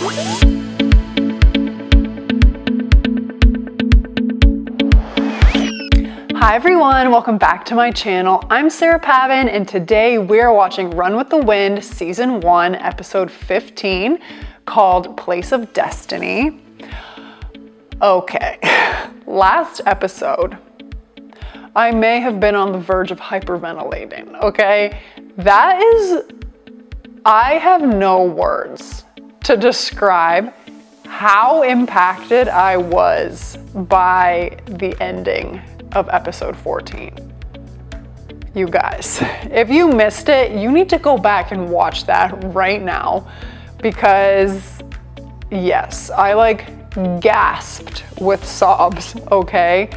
Hi everyone, welcome back to my channel. I'm Sarah Pavan and today we're watching Run with the Wind Season 1, Episode 15 called Place of Destiny. Okay, last episode, I may have been on the verge of hyperventilating, okay? I have no words to describe how impacted I was by the ending of episode 14. You guys, if you missed it, you need to go back and watch that right now because yes, I like gasped with sobs, okay?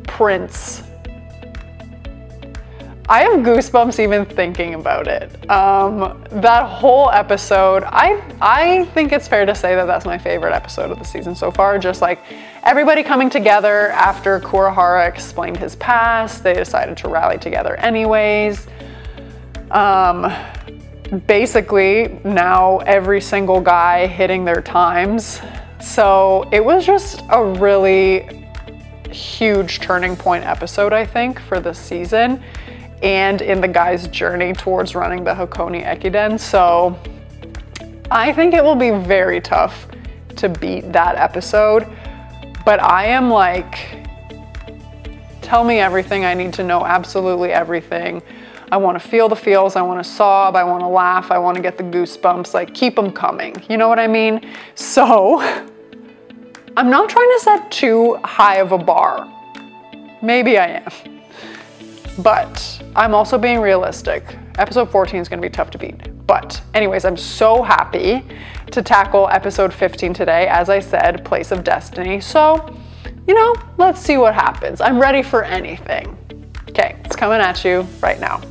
Prince. I have goosebumps even thinking about it. That whole episode, I think it's fair to say that that's my favorite episode of the season so far. Just like everybody coming together after Kurihara explained his past, they decided to rally together anyways. Basically, now every single guy hitting their times. So it was just a really huge turning point episode, I think, for this season and in the guy's journey towards running the Hakone Ekiden. So I think it will be very tough to beat that episode, but I am like, tell me everything I need to know, absolutely everything. I want to feel the feels, I want to sob, I want to laugh, I want to get the goosebumps, like keep them coming, you know what I mean? So I'm not trying to set too high of a bar. Maybe I am. But I'm also being realistic. Episode 14 is going to be tough to beat. But anyways, I'm so happy to tackle episode 15 today. As I said, Place of Destiny. So, you know, let's see what happens. I'm ready for anything. Okay, it's coming at you right now.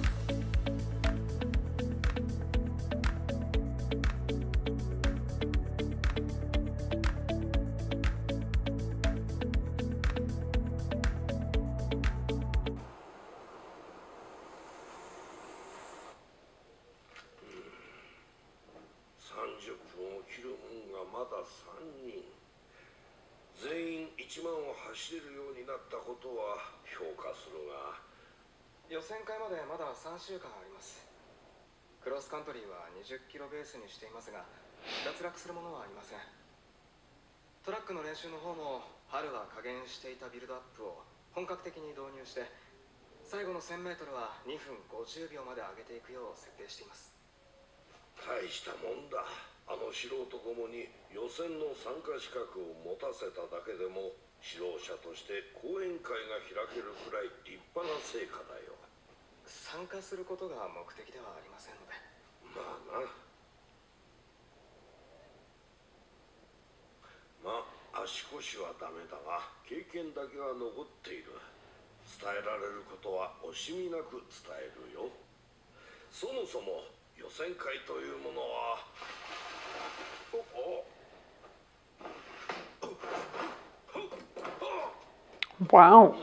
Wow.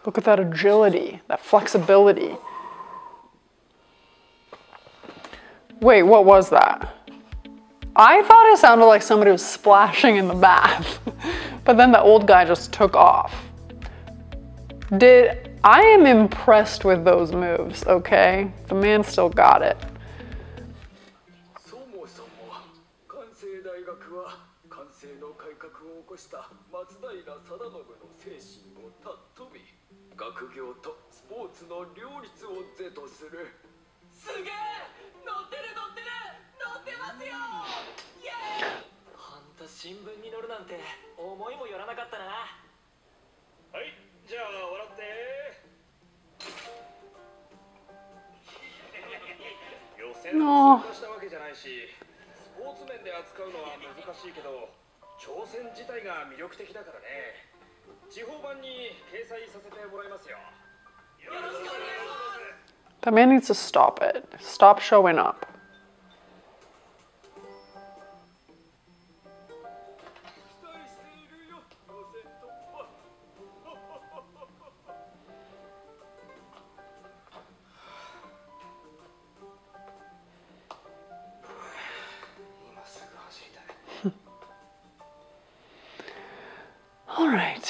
Look at that agility, that flexibility. Wait, what was that? I thought it sounded like somebody was splashing in the bath, but then the old guy just took off. I am impressed with those moves, okay? The man still got it. No. That man needs to stop it. Stop showing up.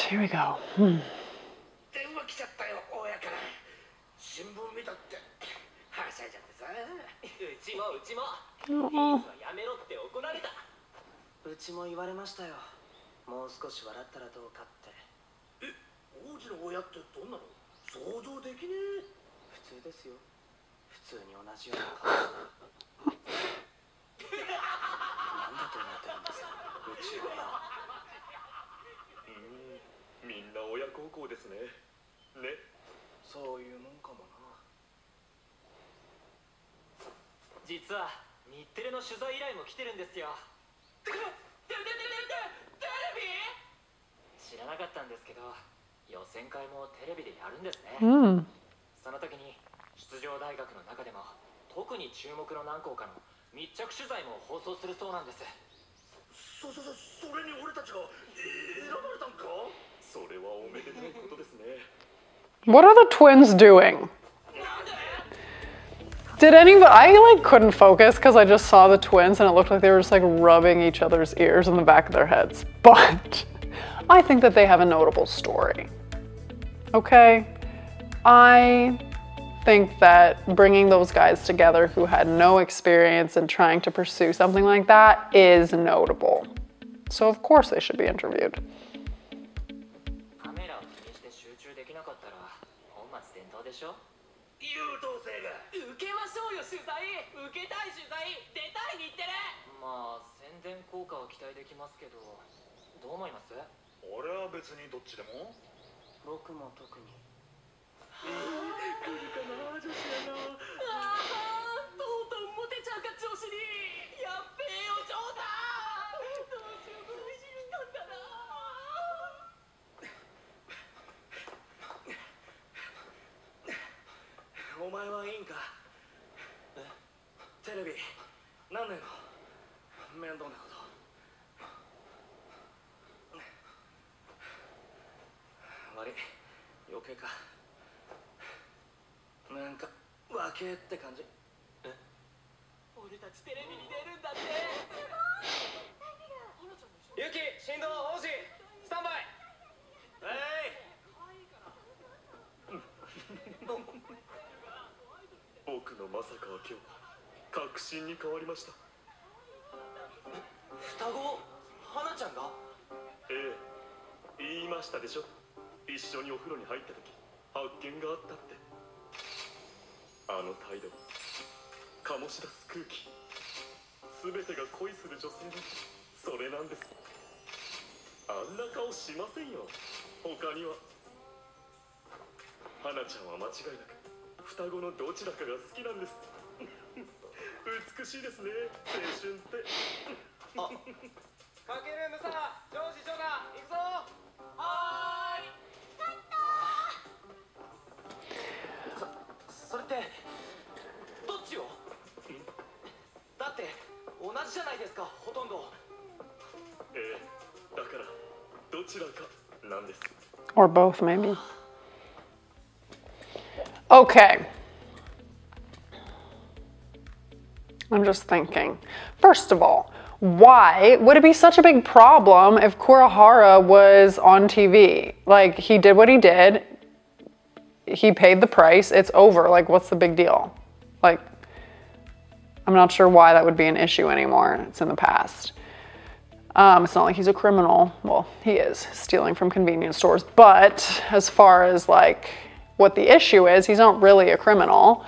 here we go. 電話来ちゃったよ、親から。新聞見たって。はしゃいじゃってさ。うちも。やめろって怒られた。うちも言われましたよ。もう少し笑ったらどうかって。王子の親ってどんなの？想像できねえ。普通ですよ。普通に同じような顔して。なんだと思ってるんですか、うちの親。みんな親孝行ですね。ね。そういうもんかもな。実は日テレの取材依頼も来てるんですよ。テレビ？知らなかったんですけど、予選会もテレビでやるんですね。その時に出場大学の中でも特に注目の何校かの密着取材も放送するそうなんです。それに俺たちが選ばれたんか？それはおめでたいことですね。What are the twins doing? Did anybody? I like couldn't focus because I just saw the twins and it looked like they were just like rubbing each other's ears in the back of their heads. But I think that they have a notable story. Okay? I think that bringing those guys together who had no experience in trying to pursue something like that is notable. So of course they should be interviewed. Or both, maybe. Okay. I'm just thinking. First of all, why would it be such a big problem if Kurihara was on TV? Like, he did what he did. He paid the price. It's over. Like, what's the big deal? Like, I'm not sure why that would be an issue anymore. It's in the past. It's not like he's a criminal. Well, he is, stealing from convenience stores. But as far as like what the issue is, he's not really a criminal.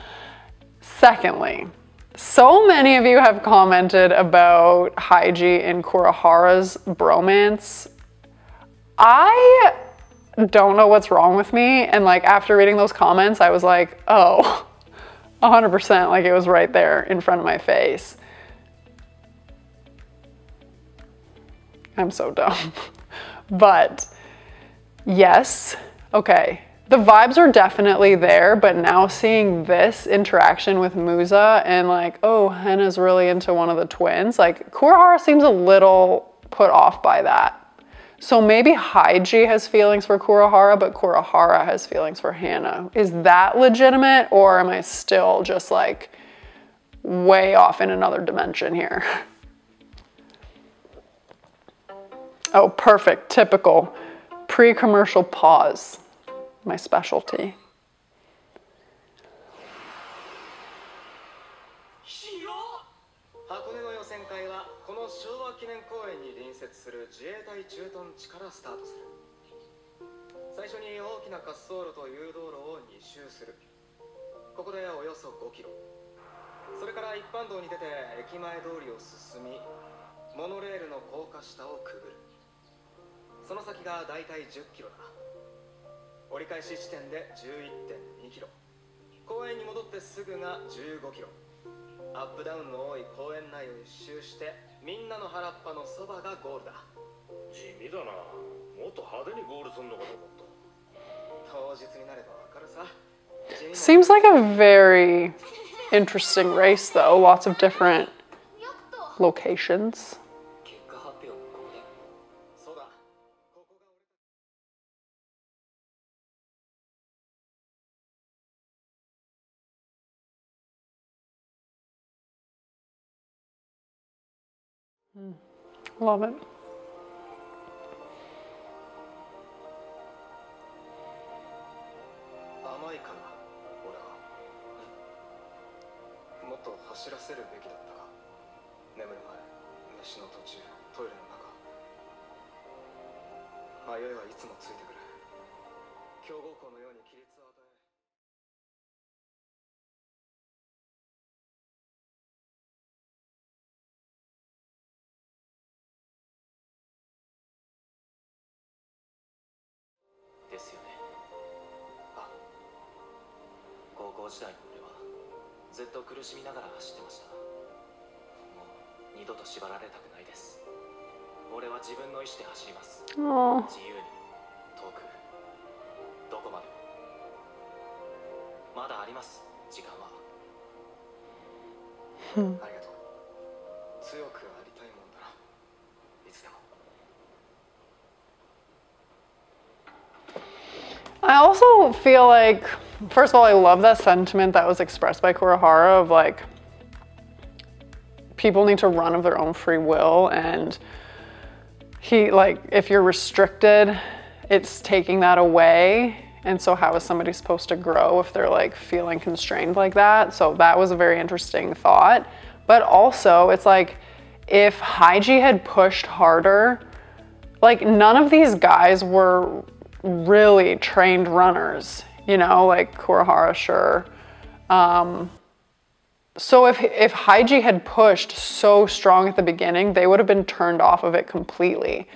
Secondly, so many of you have commented about Haiji and Kurihara's bromance. I don't know what's wrong with me. And like after reading those comments, I was like, oh, 100%, like it was right there in front of my face. I'm so dumb. But yes, okay. The vibes are definitely there, but now seeing this interaction with Musa and like, oh, Henna's really into one of the twins, like Kurihara seems a little put off by that. So maybe Haiji has feelings for Kurihara, but Kurihara has feelings for Hannah. Is that legitimate, or am I still just like way off in another dimension here? Oh, perfect, typical. pre-commercial pause, my specialty. 箱根の予選会はこの昭和記念公園に隣接する自衛隊駐屯地からスタートする。最初に大きな滑走路と誘導路を2周する。ここでおよそ5キロ。それから一般道に出て駅前通りを進み、モノレールの高架下をくぐる。その先がだいたい10キロだ。折り返し地点で 11.2 キロ。公園に戻ってすぐが15キロ。アップダウンの多い公園内を一周してみんなの原っぱのそばがゴールだ。地味だな。もっと派手にゴールするのかと思った。当日になればわかるさ。 Seems like a very interesting race though, lots of different locations. 結果発表の公園。そうだ。ここがLove it. 甘いかな、俺は。もっと走らせるべきだったか。眠る前、飯の途中、トイレの中。迷いはいつもついてくる。強豪校のように規律を与え。ですよね。あ、高校時代の俺はずっと苦しみながら走ってました。もう二度と縛られたくないです。俺は自分の意志で走ります。 Oh. 自由に、遠く、どこまでも。まだあります、時間は。ありがとう。強くありたいもんだな。いつでも。 I also feel like, first of all, I love that sentiment that was expressed by Kurihara of like, people need to run of their own free will, and he, like, if you're restricted, it's taking that away. And so how is somebody supposed to grow if they're like feeling constrained like that? So that was a very interesting thought. But also it's like, if Haiji had pushed harder, like none of these guys were really trained runners, you know, like Kurihara, sure. So if Haiji had pushed so strong at the beginning, they would have been turned off of it completely.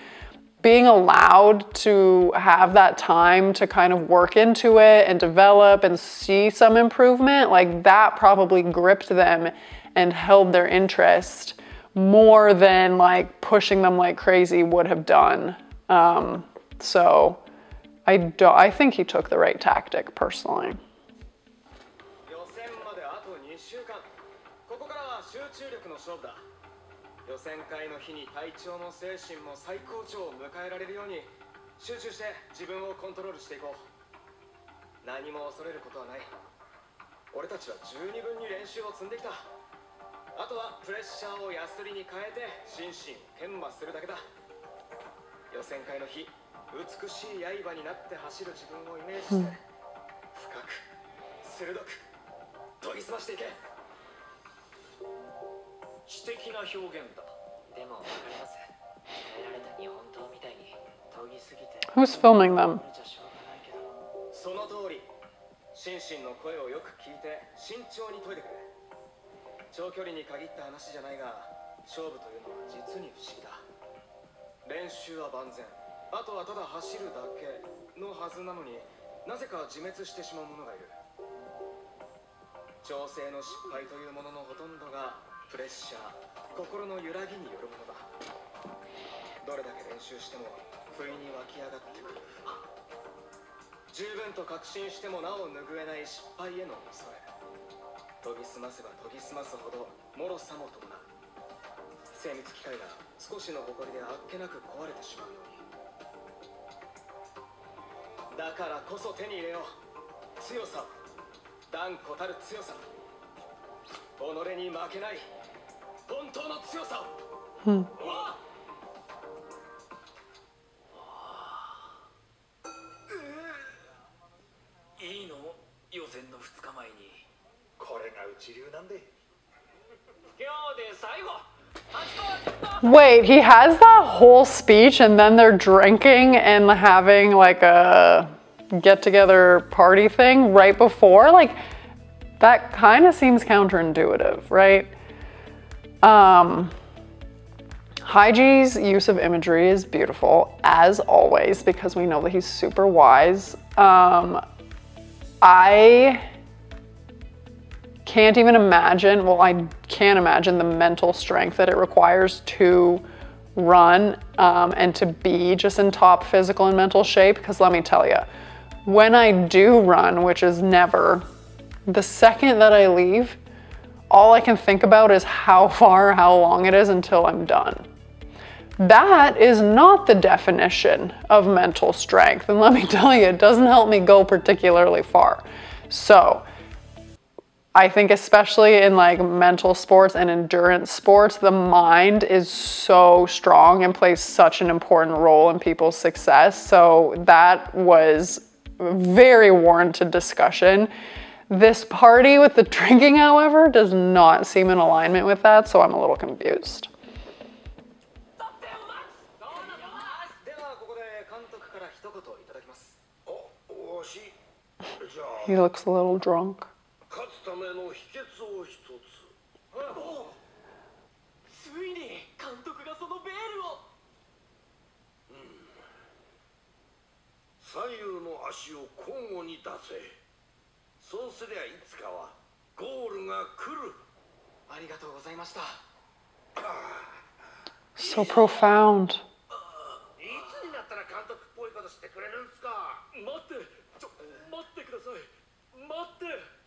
Being allowed to have that time to kind of work into it and develop and see some improvement, like that probably gripped them and held their interest more than like pushing them like crazy would have done. So I think he took the right tactic personally. 予選会の日に体調も精神も最高潮を迎えられるように集中して自分をコントロールしていこう。何も恐れることはない。俺たちは十二分に練習を積んできた。あとはプレッシャーをヤスリに変えて心身研磨するだけだ。予選会の日、美しい刃になって走る自分をイメージして、深く鋭く研ぎ澄ましていけ。詩的な表現だ。でもわかります。鍛えられた日本刀みたいに研ぎすぎて。 Who's filming them? その通り。心身の声をよく聞いて慎重に研いでくれ。長距離に限った話じゃないが、勝負というのは実に不思議だ。練習は万全。あとはただ走るだけのはずなのに、なぜか自滅してしまう者がいる。調整の失敗というもののほとんどがプレッシャー、心の揺らぎによるものだ。どれだけ練習しても不意に湧き上がってくる不安。十分と確信してもなお拭えない失敗への恐れ。研ぎ澄ませば研ぎ澄ますほど脆さも伴う。精密機械が少しの誇りであっけなく壊れてしまうように。だからこそ手に入れよう。強さを。断固たる強さ。己に負けない。本当の強さを。Wait, he has that whole speech and then they're drinking and having like a get-together party thing right before? Like, that kind of seems counterintuitive, right? Haiji's use of imagery is beautiful, as always, because we know that he's super wise. I can't even imagine, well, I can't imagine the mental strength that it requires to run and to be just in top physical and mental shape, because let me tell you, when I do run, which is never, the second that I leave, all I can think about is how far, how long it is until I'm done. That is not the definition of mental strength. And let me tell you, it doesn't help me go particularly far. So I think especially in like mental sports and endurance sports, the mind is so strong and plays such an important role in people's success. So that was very warranted discussion. This party with the drinking, however, does not seem in alignment with that, so I'm a little confused. He looks a little drunk. そうすりゃいつかはゴールが来る。ありがとうございました。So profound. いつになったら監督っぽいことしてくれるんすか。待ってください。待って。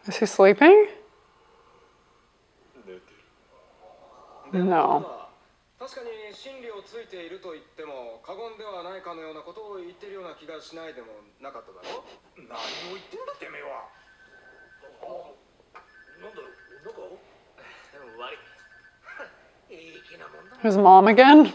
Is he sleeping? No. 確かに真理をついていると言っても過言ではないかのようなことを言ってるような気がしないでもなかっただろう。何を言ってんだてめえは。なんだろう、なんか悪い。いい気なもんだ。 His mom again?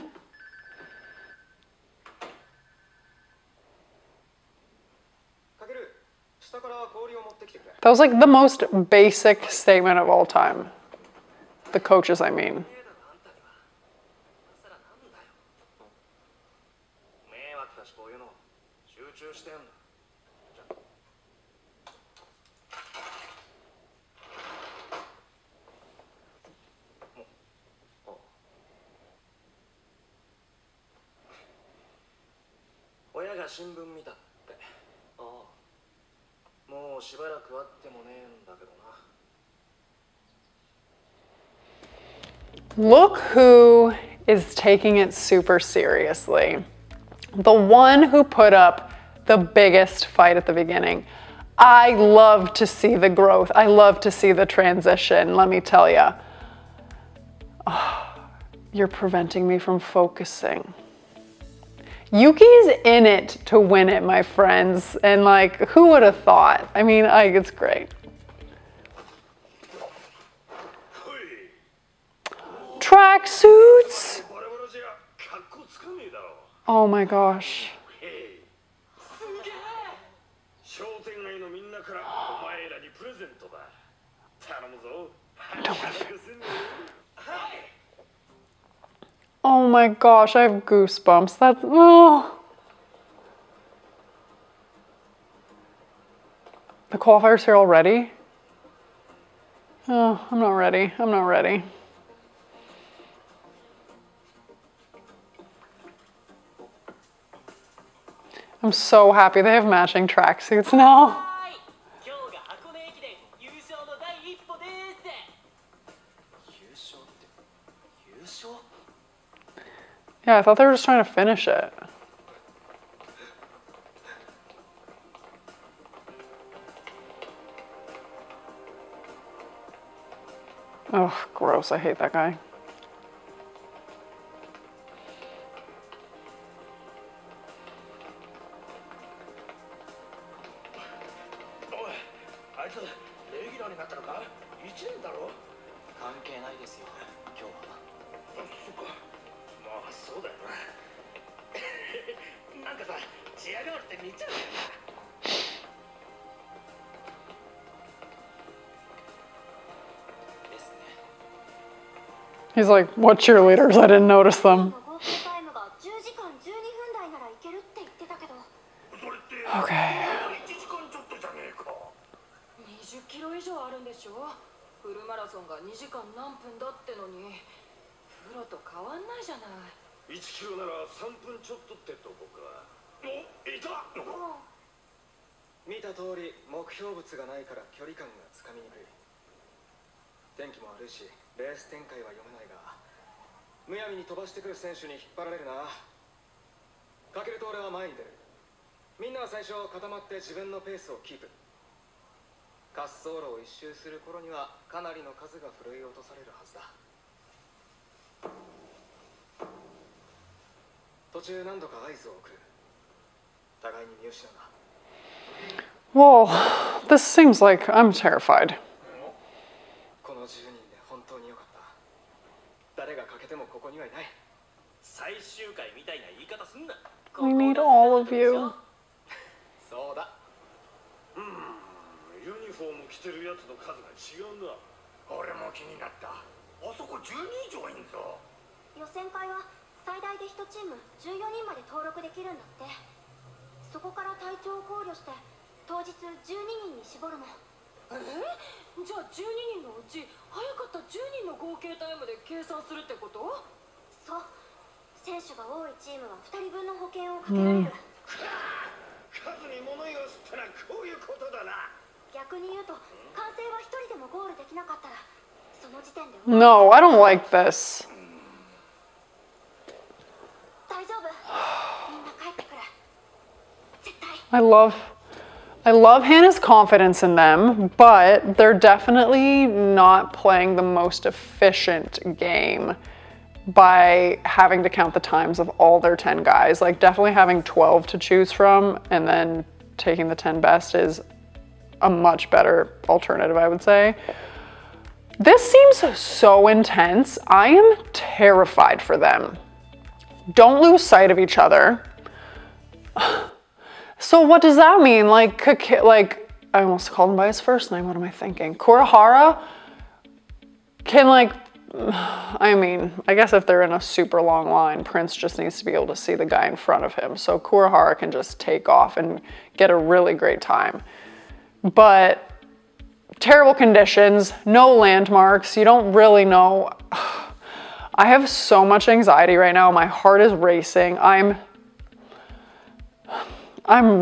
かける。下から氷を持ってきてくれ。 That was like the most basic statement of all time. The coaches, I mean. こういうの集中してんだ。親が新聞見たって。ああ。もうしばらく会ってもねえんだけどな。 Look who is taking it super seriously. The one who put up the biggest fight at the beginning. I love to see the growth. I love to see the transition, let me tell you. Oh, you're preventing me from focusing. Yuki's in it to win it, my friends. And like, who would have thought? I mean, it's great. Tracksuits! Oh my gosh. Oh my gosh, I have goosebumps. That's, oh. The qualifiers here already? Oh, I'm not ready. I'm not ready. I'm so happy they have matching tracksuits now. Yeah, I thought they were just trying to finish it. Oh, gross. I hate that guy. He's like, what cheerleaders? I didn't notice them. Okay. 20キロ以上あるんでしょ。フルマラソンが2時間何分だってのに、プロと変わんないじゃない。1キロなら3分ちょっとってと僕は。お、いた。見た通り目標物がないから距離感がつかみにくい。天気も悪いしレース展開は読めないが、むやみに飛ばしてくる選手に引っ張られるな。かけると俺は前に出る。みんなは最初固まって自分のペースをキープ。滑走路を一周する頃にはかなりの数がふるい落とされるはずだ。途中何度か合図を送る。互いに見失うな。Well, this seems like I'm terrified. この10人で本当に良かった。誰がかけてもここにはいない。最終回みたいな言い方すんな。 We need all of you. そうだ。ユニフォーム着てるやつの数が違うな。俺も気になった。あそこ10人以上いんぞ。予選会は最大で1チーム14人まで登録できるんだって。そこから体調を考慮して当日12人に絞るの。じゃあ12人のうち早かった10人の合計タイムで計算するってこと？そう。選手が多いチームは2人分の保険をかけられる。数に物言わすったらこういうことだな。逆に言うと完成は1人でもゴールできなかったらその時点で。 No, I don't like this. 大丈夫。みんな帰ってくる。絶対。I love Hannah's confidence in them, but they're definitely not playing the most efficient game by having to count the times of all their 10 guys. Like definitely having 12 to choose from and then taking the 10 best is a much better alternative, I would say. This seems so intense. I am terrified for them. Don't lose sight of each other. So what does that mean? Like I almost called him by his first name. What am I thinking? Kurihara can I mean, I guess if they're in a super long line, Prince just needs to be able to see the guy in front of him. So Kurihara can just take off and get a really great time. But terrible conditions, no landmarks, you don't really know. I have so much anxiety right now. My heart is racing. I'm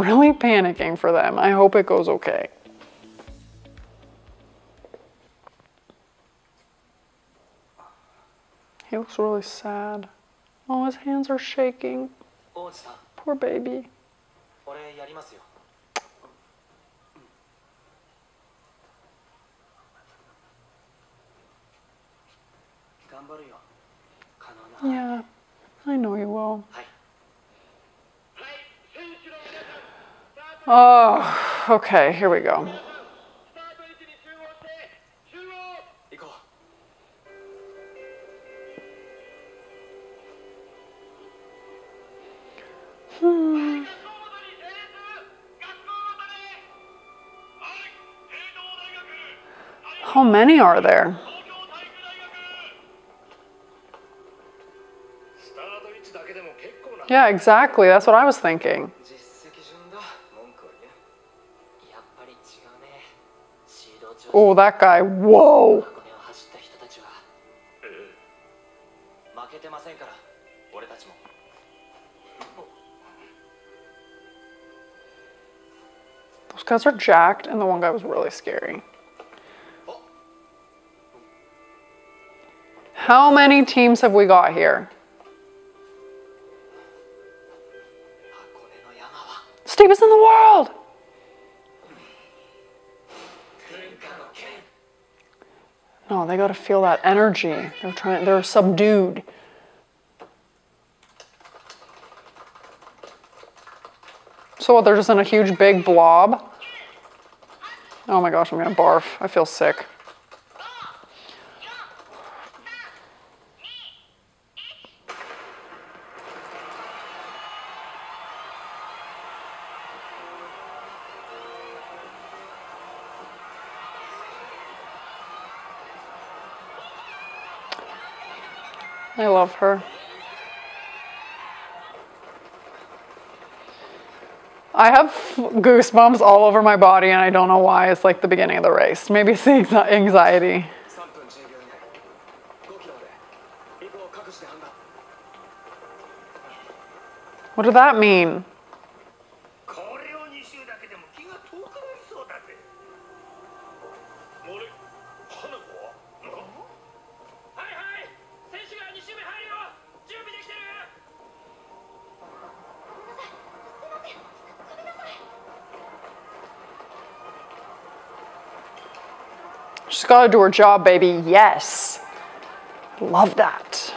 really panicking for them. I hope it goes okay. He looks really sad. Oh, his hands are shaking. Poor baby. Yeah, I know you will. Oh, okay, here we go. How many are there? Yeah, exactly. That's what I was thinking. Oh, that guy. Whoa. Those guys are jacked, and the one guy was really scary. How many teams have we got here? Steepest in the world! No, they gotta feel that energy. They're subdued. So what, they're just in a huge big blob? Oh my gosh, I'm gonna barf. I feel sick. I love her. I have goosebumps all over my body and I don't know why. It's like the beginning of the race. Maybe it's the anxiety. What did that mean? She's got to do her job, baby. Yes. Love that.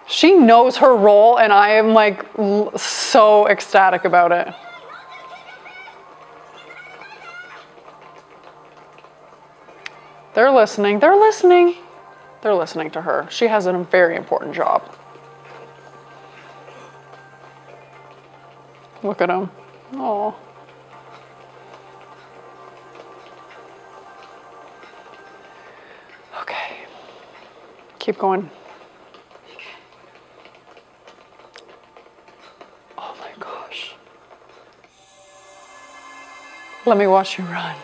She knows her role, and I am like so ecstatic about it. They're listening. They're listening. They're listening to her. She has a very important job. Look at him. Oh. Okay. Keep going. Oh my gosh. Let me watch you run.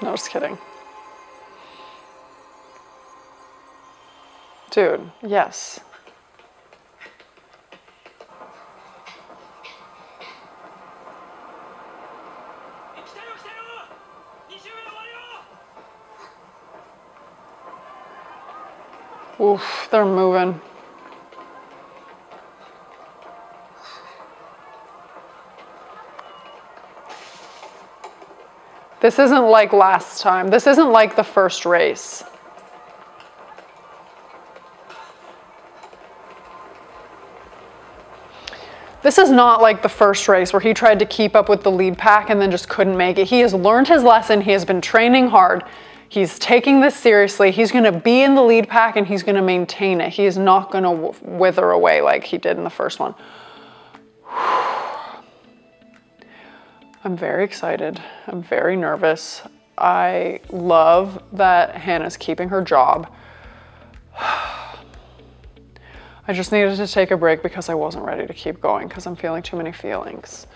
No, just kidding. Dude, yes. Oof, they're moving. This isn't like last time. This isn't like the first race. This is not like the first race where he tried to keep up with the lead pack and then just couldn't make it. He has learned his lesson. He has been training hard. He's taking this seriously. He's going to be in the lead pack and he's going to maintain it. He is not going to wither away like he did in the first one. I'm very excited. I'm very nervous. I love that Hannah's keeping her job. I just needed to take a break because I wasn't ready to keep going because I'm feeling too many feelings.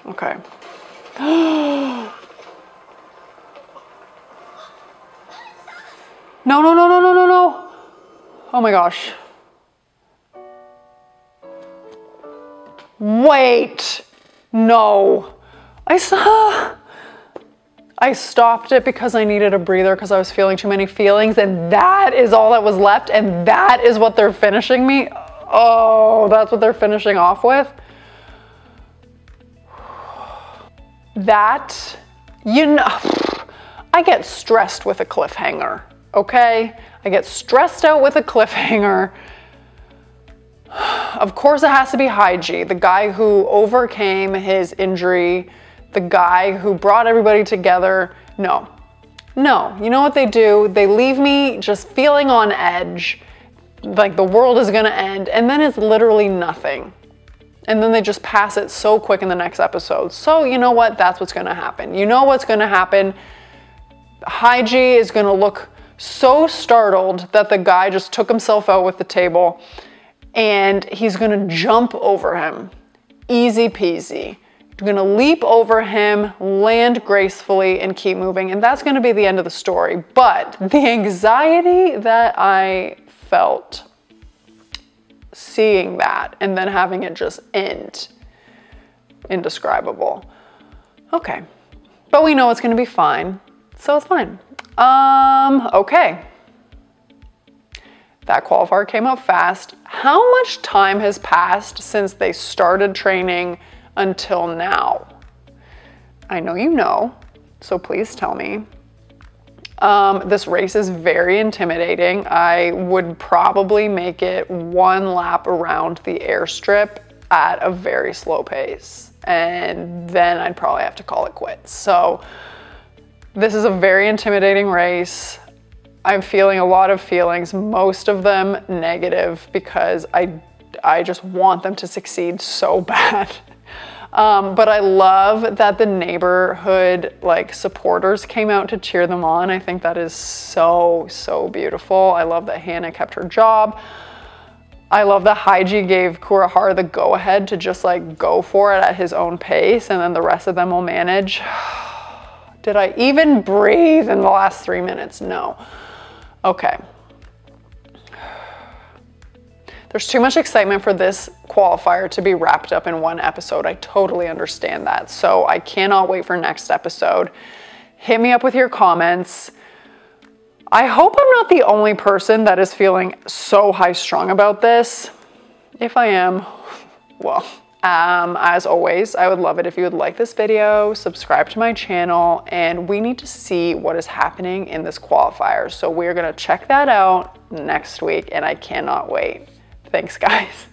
Okay. No, no, no, no, no, no, no. Oh my gosh. Wait. No. I stopped it because I needed a breather because I was feeling too many feelings, and that is all that was left, and that is what they're finishing me. Oh, that's what they're finishing off with. That, you know, I get stressed with a cliffhanger, okay? I get stressed out with a cliffhanger. Of course it has to be Haiji, the guy who overcame his injury, the guy who brought everybody together. No, no, you know what they do? They leave me just feeling on edge, like the world is gonna end, and then it's literally nothing. And then they just pass it so quick in the next episode. So you know what? That's what's gonna happen. You know what's gonna happen? Haiji is gonna look so startled that the guy just took himself out with the table, and he's gonna jump over him. Easy peasy. You're gonna leap over him, land gracefully, and keep moving. And that's gonna be the end of the story. But the anxiety that I felt seeing that and then having it just end, indescribable. Okay, but we know it's gonna be fine, so it's fine. Okay. That qualifier came up fast. How much time has passed since they started training until now? I know you know, so please tell me. This race is very intimidating. I would probably make it one lap around the airstrip at a very slow pace, and then I'd probably have to call it quits. So this is a very intimidating race. I'm feeling a lot of feelings, most of them negative, because I just want them to succeed so bad. But I love that the neighborhood like supporters came out to cheer them on. I think that is so, so beautiful. I love that Hannah kept her job. I love that Haiji gave Kurahara the go-ahead to just like go for it at his own pace, and then the rest of them will manage. Did I even breathe in the last 3 minutes? No. Okay. There's too much excitement for this qualifier to be wrapped up in one episode. I totally understand that. So I cannot wait for next episode. Hit me up with your comments. I hope I'm not the only person that is feeling so high-strung about this. If I am, well, as always, I would love it if you would like this video, subscribe to my channel, and we need to see what is happening in this qualifier. So we're gonna check that out next week, and I cannot wait. Thanks, guys.